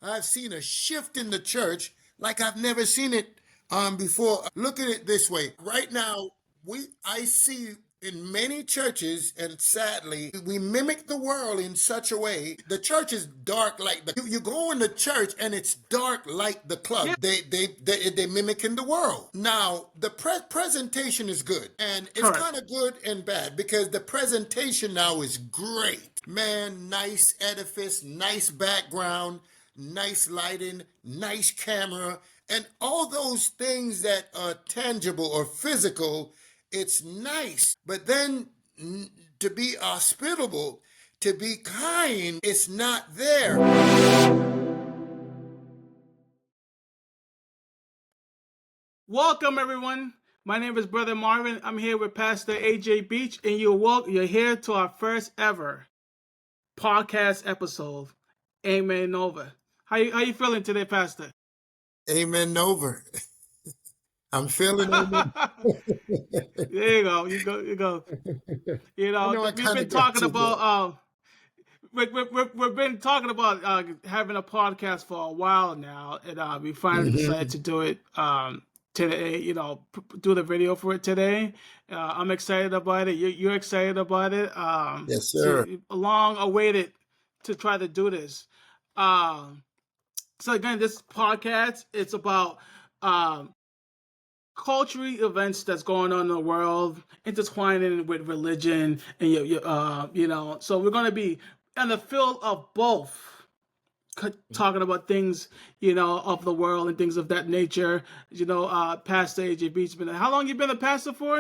I've seen a shift in the church like I've never seen it before. Look at it this way. Right now, I see in many churches, and sadly, we mimic the world in such a way. The church is dark like you go in the church and it's dark like the club. Yeah. They mimicking the world. Now the presentation is good, and it's Correct. kind of good and bad because the presentation now is great. Man, nice edifice, nice background, nice lighting, nice camera, and all those things that are tangible or physical. It's nice, but then to be hospitable, to be kind, it's not there. Welcome, everyone. My name is Brother Marvin. I'm here with Pastor AJ Beach, and you're here to our first ever podcast episode, Amenova. How you feeling today, Pastor? Amenova. I'm feeling There you go. You go. I know I We've kind been of got talking to about go. we've been talking about having a podcast for a while now, and we finally decided to do it today. Do the video for it today. I'm excited about it. You're excited about it. Yes, sir. Long awaited to try to do this. So again, this podcast, it's about cultural events that's going on in the world, intertwining with religion, and so we're going to be in the field of both, talking about things of the world and things of that nature. Pastor AJ Beach, how long you been a pastor for?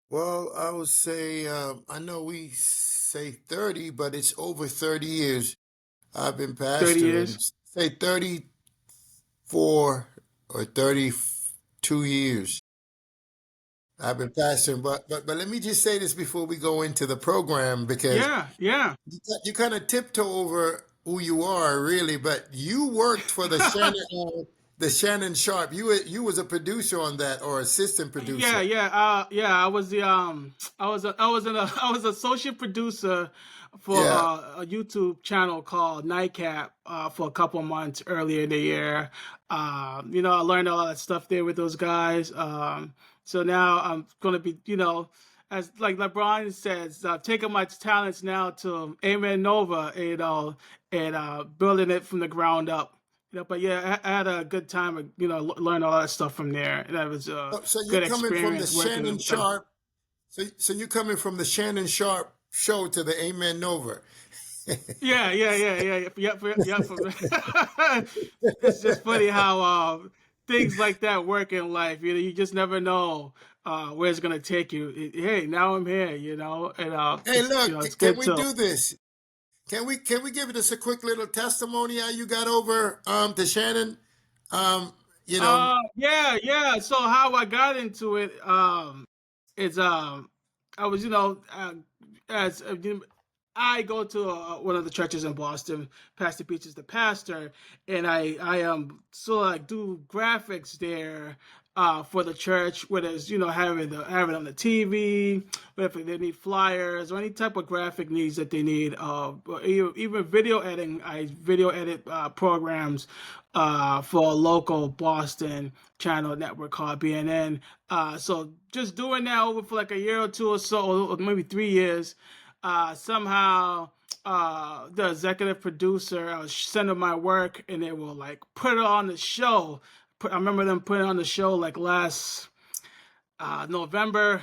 Well, I would say, I know we say 30, but it's over 30 years I've been 30 pastoring. years. Say 34 or 32 years I've been pastoring. But let me just say this before we go into the program, because Yeah. you kind of tiptoe over who you are, really. But you worked for the Shannon Sharp. You was a producer on that, or assistant producer. Yeah. I was associate producer for Yeah. a YouTube channel called Nightcap for a couple months earlier in the year. I learned a lot of stuff there with those guys. So now I'm gonna be, as like LeBron says, taking my talents now to Amen Nova, and building it from the ground up. But yeah, I had a good time. Learned a lot of stuff from there, and that was a So you're good coming from the experience working Shannon with them. Sharp. So you're coming from the Shannon Sharp show to the Amen Nova. Yeah. It's just funny how things like that work in life. You just never know where it's gonna take you. Hey, now I'm here. And Hey, look, it's can good we to. do this? Can we give us a quick little testimony how you got over to Shannon? Um, you know, Yeah. So how I got into it, is I was as I go to one of the churches in Boston. Pastor Beach is the pastor, and I sort of like do graphics there for the church, whether it's having it on the TV, whether they need flyers or any type of graphic needs that they need. Or even video editing. I video edit programs for a local Boston channel network called BNN. So just doing that over for like a year or two or so, or maybe 3 years. Somehow the executive producer, I was sending my work, and they will like put it on the show. I remember them putting it on the show like last November,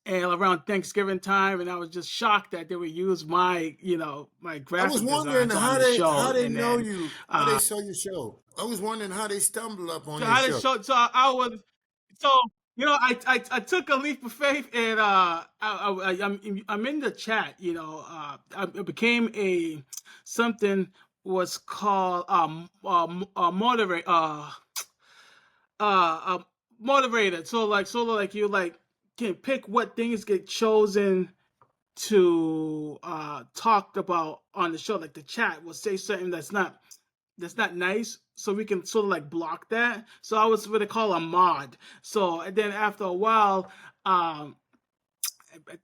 and around Thanksgiving time, and I was just shocked that they would use my I was graphic wondering designs on the show. how they And know then you, how they saw your show. I was wondering how they stumbled up on so your how did show. show so I was so I took a leap of faith, and I'm in the chat. It became a something was called a moderator, a moderator. So like sort of like you like can pick what things get chosen to talked about on the show. Like the chat will say something that's not nice, so we can sort of like block that. So I was what they call a mod. So and then after a while,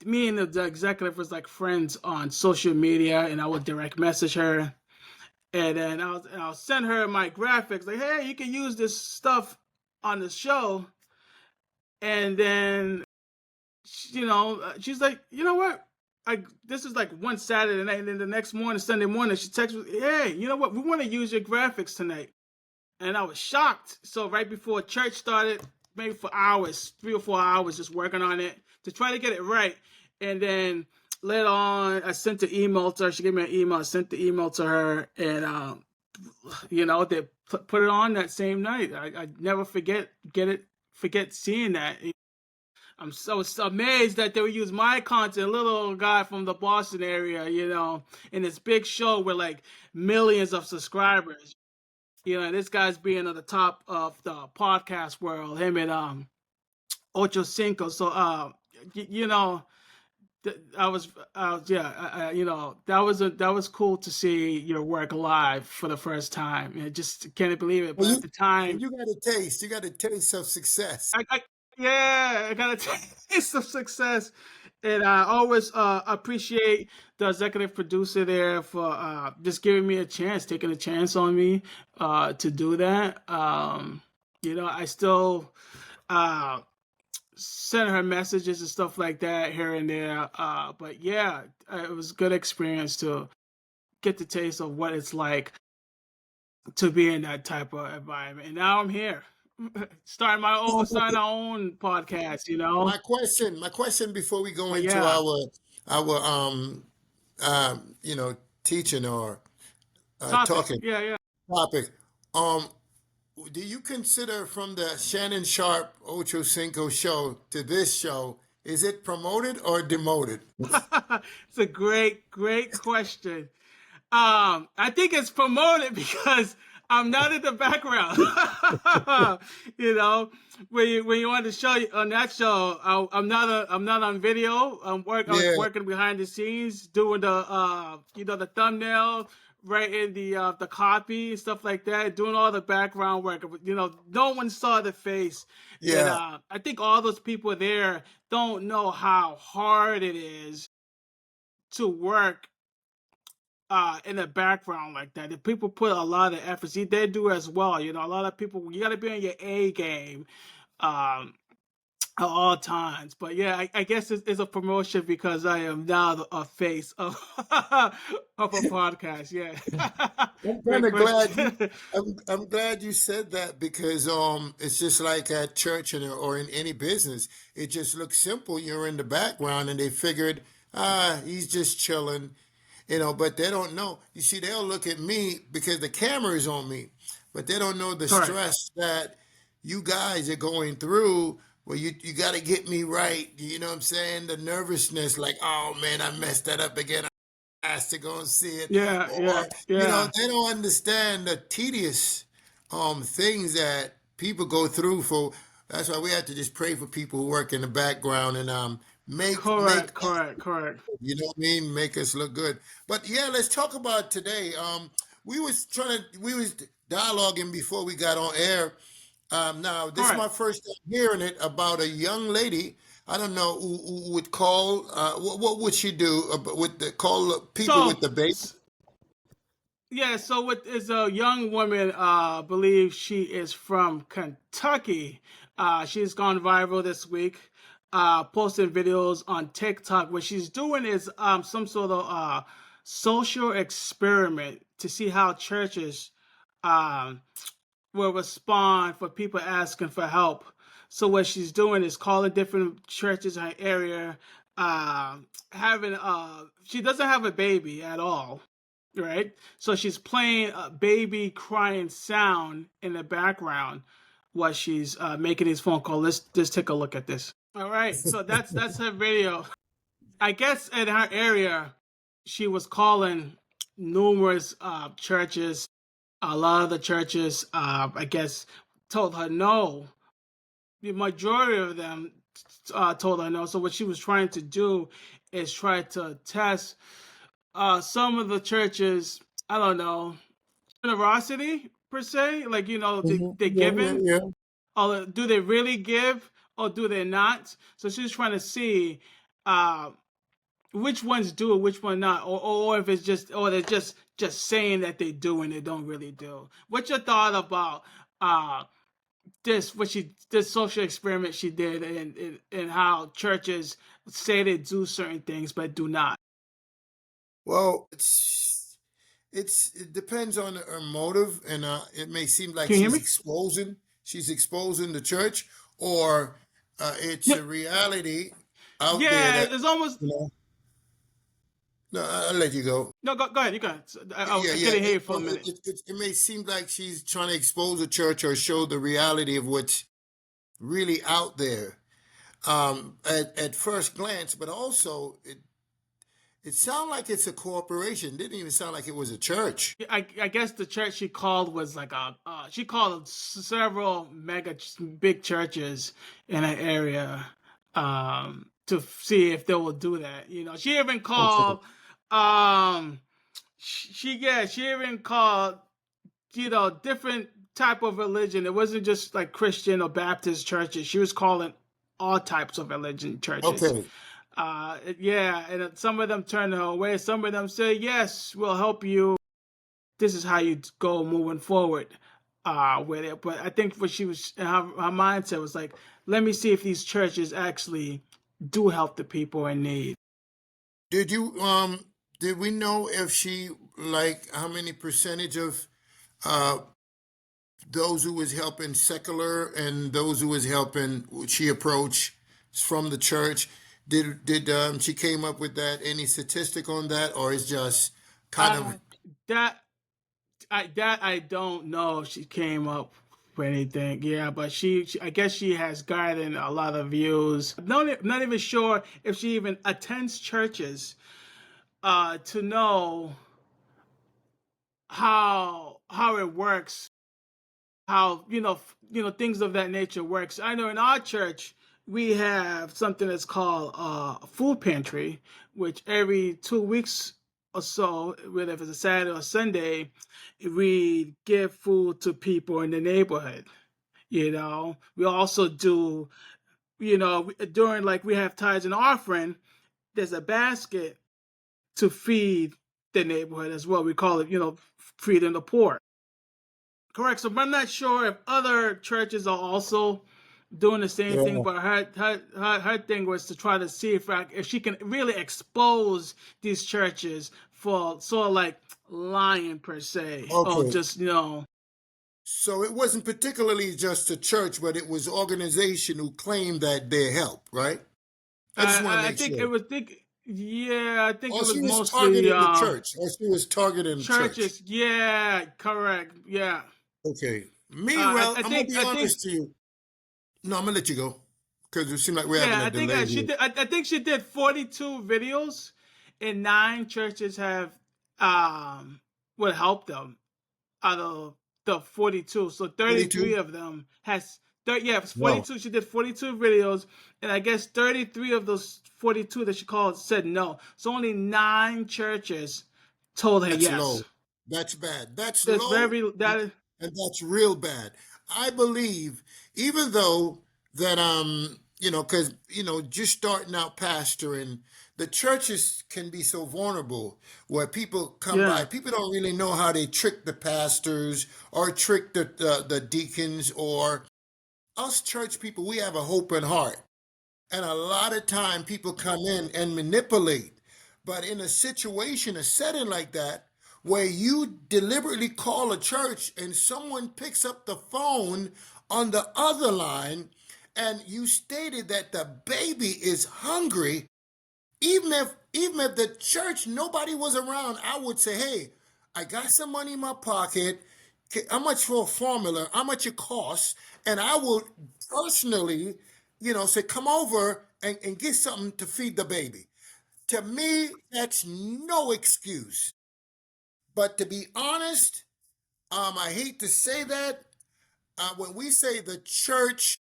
me and the executive was like friends on social media, and I would direct message her, And then I'll send her my graphics, like, hey, you can use this stuff on the show. And then, she's like, you know what? This is like one Saturday night, and then the next morning, Sunday morning, she texts me, hey, you know what? We want to use your graphics tonight. And I was shocked. So right before church started, maybe for hours, 3 or 4 hours, just working on it to try to get it right. And then later on, I sent the email to her. She gave me an email. I sent the email to her, and they put it on that same night. I never forget seeing that. I'm so amazed that they would use my content, a little guy from the Boston area, in this big show with like millions of subscribers. And this guy's being at the top of the podcast world, him and Ocho Cinco. So I was that was cool to see your work live for the first time. I just can't believe it. But Well, at the time, you got a taste. You got a taste of success. I got a taste of success. And I always appreciate the executive producer there for just giving me a chance, taking a chance on me to do that. I still send her messages and stuff like that here and there. But yeah, it was a good experience to get the taste of what it's like to be in that type of environment. And now I'm here, starting our own podcast. My question before we go But into yeah, our teaching or topic. talking Yeah, yeah. topic. Do you consider from the Shannon Sharp Ocho Cinco show to this show, is it promoted or demoted? It's a great question. I think it's promoted because I'm not in the background. When you on the show, on that show, I'm not on video. I was Yeah, working behind the scenes, doing the thumbnail, writing the copy and stuff like that, doing all the background work. No one saw the face, and yeah. I think all those people there don't know how hard it is to work in the background like that. The people put a lot of effort. See, they do as well. A lot of people, you got to be on your A game um, at all times. But yeah, I guess it's a promotion because I am now a face of of a podcast. Yeah, I'm kind great of glad you. question. I'm glad you said that because it's just like at church or in any business. It just looks simple. You're in the background, and they figured, he's just chilling, But they don't know. You see, they'll look at me because the camera is on me, but they don't know the Correct. stress that you guys are going through. Well, you got to get me right. You know what I'm saying? The nervousness, like, oh man, I messed that up again. Asked to go and see it, Yeah, yeah, or yeah. they don't understand the tedious things that people go through. For that's why we have to just pray for people who work in the background and make Correct, correct, correct. what I mean, make us look good. But yeah, let's talk about today. We was dialoguing before we got on air. Now, this is Correct. my first time hearing it about a young lady. I don't know who would call. What would she do with the call people with So, the baby? yeah, so with is a young woman, believe she is from Kentucky. She's gone viral this week, posting videos on TikTok. What she's doing is some sort of social experiment to see how churches um, will respond for people asking for help. So what she's doing is calling different churches in her area, having she doesn't have a baby at all, right? So she's playing a baby crying sound in the background while she's making this phone call. Let's just take a look at this. All right, so that's her video. I guess in her area, she was calling numerous churches. A lot of the churches, I guess, told her no. The majority of them told her no. So what she was trying to do is try to test some of the churches. I don't know, generosity per se. Like they Yeah, yeah, giving, yeah. or do they really give, or do they not? So she's trying to see uh, which ones do it, which one not, or if it's just, or they're just just saying that they do and they don't really do. What's your thought about uh this social experiment she did, and how churches say they do certain things but do not? Well, it depends on her motive, and it may seem like Can you hear me? she's exposing the church, or it's Yeah, a reality out there yeah. that It's almost you know. No, I'll let you go. no. Go ahead. You go ahead. Yeah, I yeah. couldn't hear you for a minute. It may seem like she's trying to expose the church or show the reality of what's really out there at first glance, but also it sounded like it's a corporation. It didn't even sound like it was a church. I guess the church she called was like a she called several big churches in an area to see if they will do that. She even Okay. called she even called different type of religion. It wasn't just like Christian or Baptist churches. She was calling all types of religion churches. Okay. Yeah, and some of them turned her away. Some of them say, "Yes, we'll help you. This is how you go moving forward with it." But I think what she was, her mindset was like, "Let me see if these churches actually do help the people in need." Did you did we know if she like how many percentage of uh those who was helping secular and those who was helping she approach from the church? Did she came up with that? Any statistic on that, or is just kind Uh, of that I don't know if she came up with anything. Yeah, but I guess she has gotten a lot of views. Not even sure if she even attends churches to know how it works, how things of that nature works. I know in our church we have something that's called a food pantry, which every 2 weeks or so, whether if it's a Saturday or Sunday, we give food to people in the neighborhood. We also do, during, like, we have tithes and offering, there's a basket to feed the neighborhood as well. We call it, feeding the poor. Correct. So I'm not sure if other churches are also doing the same thing, yeah. but her thing was to try to see if she can really expose these churches for sort of like lying per se, or Okay. just So it wasn't particularly just a church, but it was organization who claimed that they help, right? I just want to I make think sure. it was think yeah, I think Or it was she was mostly targeting the church, or she was targeting the church. churches. Yeah, correct. Yeah. Okay. Me, well, I'm gonna be I think honest to you. No, I'm gonna let you go because it seems like we're having Yeah, a I think delay she here. did. I think she did 42 videos, and 9 churches have would help them out of the 42. So 33 42? of them has 30. Yeah, it's No, 42. She did 42 videos, and I guess 33 of those 42 that she called said no. So only 9 churches told her that's yes. low. That's bad. That's That's low, very and, that is and that's real bad. I believe, even though that because just starting out pastoring, the churches can be so vulnerable where people come by. yeah. People don't really know how they trick the pastors or trick the deacons or us church people. We have a hope and heart. And a lot of time people come in and manipulate. But in a situation, a setting like that, where you deliberately call a church and someone picks up the phone on the other line and you stated that the baby is hungry, even if the church nobody was around, I would say, hey, I got some money in my pocket. How much for a formula? How much it costs? And I will personally, say, come over and get something to feed the baby. To me, that's no excuse. But to be honest, I hate to say that. When we say the church,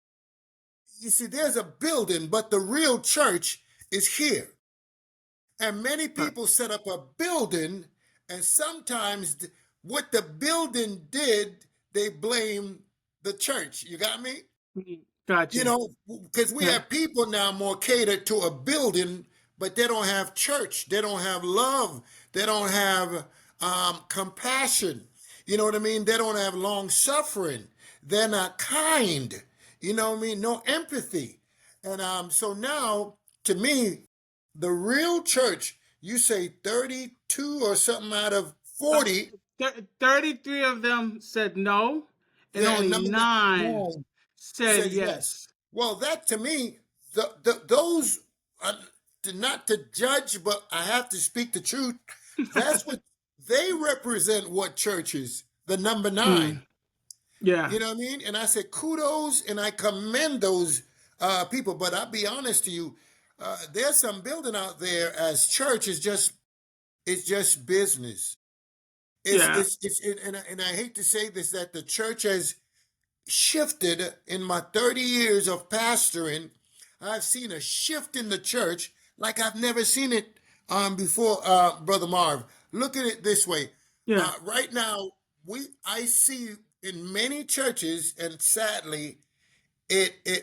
you see, there's a building, but the real church is here. And many Right. people set up a building, and sometimes what the building did, they blame the church. You got me? Got you. Because we Yeah. have people now more catered to a building, but they don't have church. They don't have love. They don't have compassion. You know what I mean? They don't have long suffering. They're not kind. You know what I mean? No empathy. And so now, to me, the real church, you say 32 or something out of Uh, 40. 33 of them said no, and Yeah, and only number 9 nine said said yes. yes. Well, that to me, those, uh, not to judge, but I have to speak the truth. That's what they represent. What churches? The number Mm, 9. yeah, You know what I mean? And I said kudos, and I commend those people. But I'll be honest to you, there's some building out there as church is just it's just business. yeah, And I hate to say this that the church has shifted in my 30 years of pastoring. I've seen a shift in the church like I've never seen it before, Brother Marv. Look at it this way. yeah, Right now, I see in many churches, and sadly,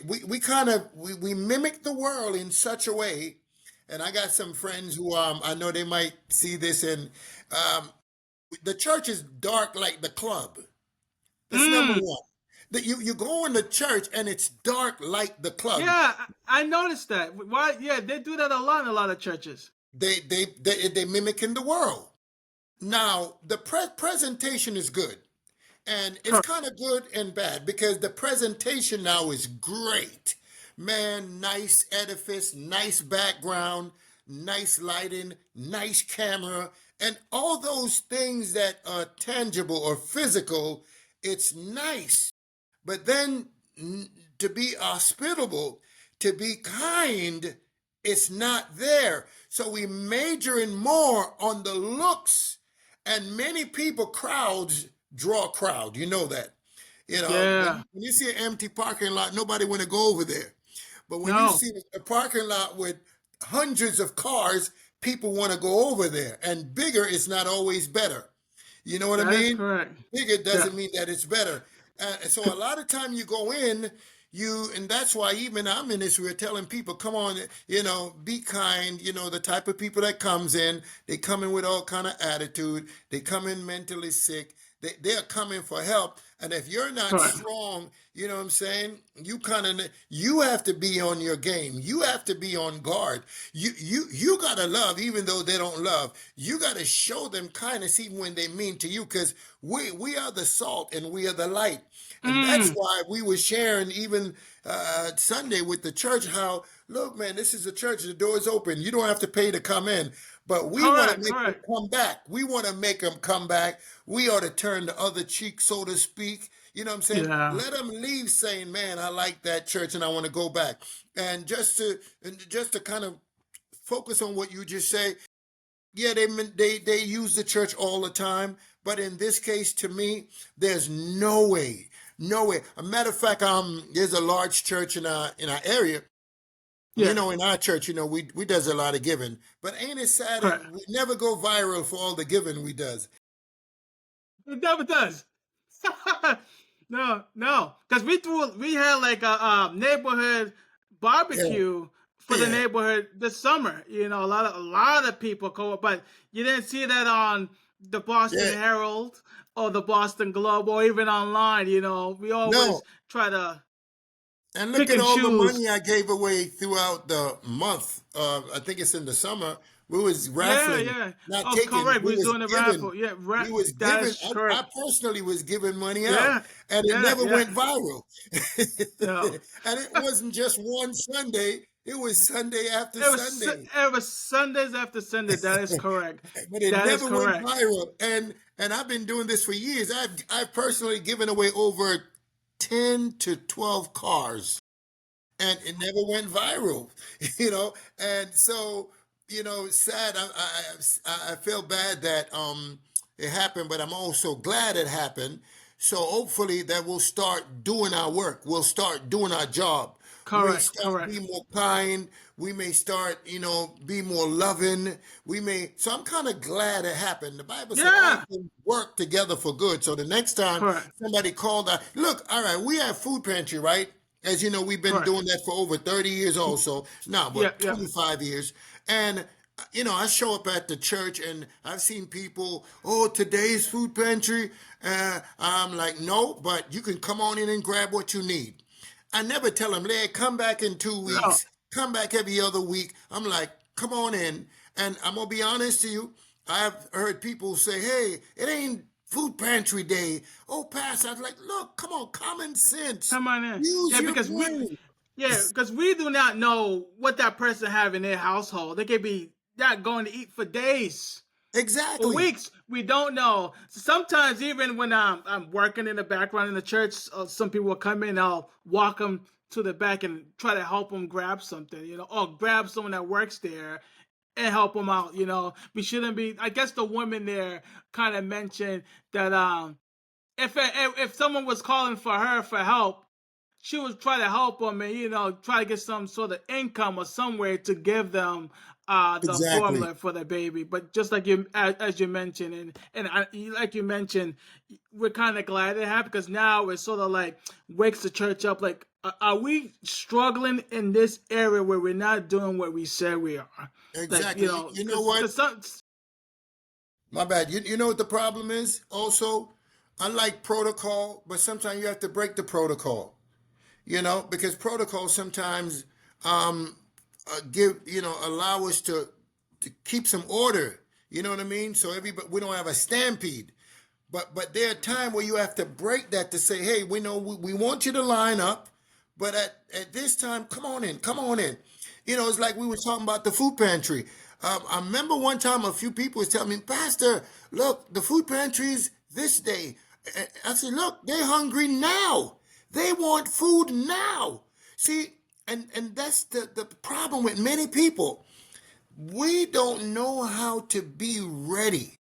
we kind of we mimic the world in such a way. And I got some friends who I know they might see this, and um, the church is dark like the club. That's number mm, one. That you go in the church and it's dark like the club. yeah. I noticed that. Why? Yeah, they do that a lot in a lot of churches. They mimicking the world. Now the presentation is good, and it's Correct. kind of good and bad because the presentation now is great. Man, nice edifice, nice background, nice lighting, nice camera, and all those things that are tangible or physical. It's nice. But then to be hospitable, to be kind, it's not there. So we majoring more on the looks, and many people, crowds draw crowd. You know that. You know, Yeah. when you see an empty parking lot, nobody want to go over there. But when you No, see a parking lot with hundreds of cars, people want to go over there. And bigger is not always better. You know what I that is mean? correct. Bigger Yeah. doesn't mean that it's better. So a lot of time you go in, and that's why even I'm in this, we're telling people, come on, be kind. The type of people that comes in, they come in with all kind of attitude. They come in mentally sick. They're coming for help. And if you're not Correct. strong, you know what I'm saying? You have to be on your game. You have to be on guard. You gotta love even though they don't love. You gotta show them kindness even when they mean to you, because we are the salt and we are the light. And that's Mm, why we were sharing even Sunday with the church how, look, man, this is a church. The door is open. You don't have to pay to come in. But we want to correct. make them Correct. come back. We want to make them come back. We ought to turn the other cheek, so to speak. You know what I'm saying? Yeah. Let them leave saying, man, I like that church and I want to go back. And just to kind of focus on what you just say, yeah, they use the church all the time, but in this case, to me, there's no way, no way. A matter of fact, there's a large church in our area. Yeah. In our church, we does a lot of giving, but ain't it sad that Correct. we never go viral for all the giving we does? It never does. No, no, because we had like a neighborhood Yeah, barbecue for the yeah, neighborhood this summer. A lot of people go, but you didn't see that on the Boston yeah. Herald or the Boston Globe or even online. We No, always try to and look pick at and all the choose. money I gave away throughout the month. I think it's in the summer. We was Yeah, raffling, yeah. not Oh, taking. correct. We We was was doing the giving. raffle. Yeah, We was that giving. is I correct. personally was giving money out, Yeah, and it yeah, never yeah. went viral. No. And it wasn't just one Sunday. It was Sunday after Sunday. It was Sundays after Sunday. That is correct. But it That is never went correct. viral. And I've been doing this for years. I've personally given away over 10 to 12 cars, and it never went viral. And so, sad. I feel bad that it happened, but I'm also glad it happened. So hopefully that we'll start doing our work. We'll start doing our job. We may Correct. start Correct. be more kind. We may start, be more loving. So I'm kind of glad it happened. The Bible said all Yeah. things work together for good. So the next time Correct. somebody called out, look, all right, we have food pantry, right? As you know, we've been Correct. doing that for over 30 years also. No, Yeah. but Yeah. 25 years. And I show up at the church and I've seen people, oh, today's food pantry. I'm like, no, but you can come on in and grab what you need. I never tell them, hey, come back in 2 weeks, come back every other week. I'm like, come on in. And I'm going to be honest to you. I've heard people say, hey, it ain't food pantry day. Oh, Pastor, I was like, look, come on, common sense. Come on in. Use Yeah, your because brain. we do not know what that person have in their household. They could be not going to eat for days or Exactly. weeks. We don't know. Sometimes even when I'm working in the background in the church, some people will come in. I'll walk them to the back and try to help them grab something, or grab someone that works there and help them out. We shouldn't be. I guess the woman there kind of mentioned that if someone was calling for her for help, she would try to help them and try to get some sort of income or somewhere to give them the Exactly. formula for the baby. But just like you, as you mentioned, like you mentioned, we're kind of glad it happened because now it sort of like wakes the church up. Like, are we struggling in this area where we're not doing what we said we are? Like, Exactly. You know what? because some. My bad. You know what the problem is? Also, I like protocol, but sometimes you have to break the protocol. Because protocol sometimes allow us to keep some order. You know what I mean? So everybody we don't have a stampede. But there are times where you have to break that to say, hey, we know we want you to line up, but at this time, come on in, come on in. It's like we were talking about the food pantry. I remember one time a few people was telling me, Pastor, look, the food pantry's this day. I said, look, they're hungry now. They want food now. See, and that's the problem with many people. We don't know how to be ready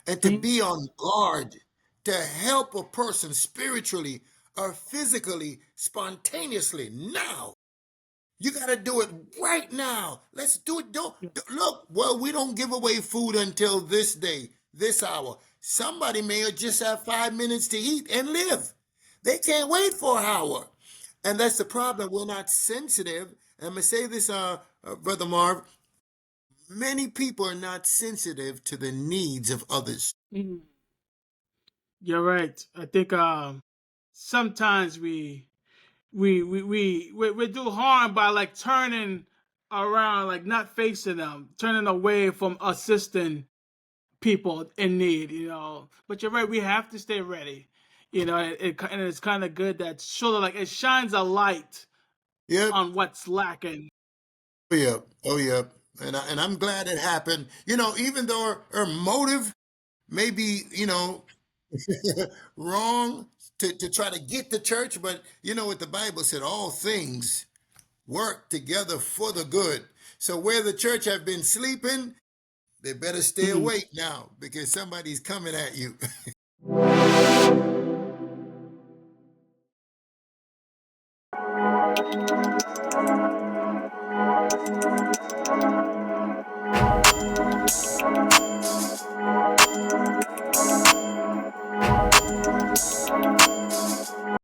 and to be on guard to help a person spiritually or physically, spontaneously now. You got to do it right now. Let's do it. Look. Well, we don't give away food until this day, this hour. Somebody may just have 5 minutes to eat and live. They can't wait for an hour, and that's the problem. We're not sensitive. And I'm gonna say this, Brother Marv. Many people are not sensitive to the needs of others. Mhm. You're right. I think sometimes we do harm by like turning around, like not facing them, turning away from assisting people in need. But you're right. We have to stay ready. And it's kind of good that sort of like it shines a light Yep. on what's lacking. Oh yeah. Oh yeah. And I'm glad it happened. Even though her motive may be, wrong to try to get the church, but you know what the Bible said, all things work together for the good. So where the church have been sleeping, they better stay Mhm. awake now because somebody's coming at you.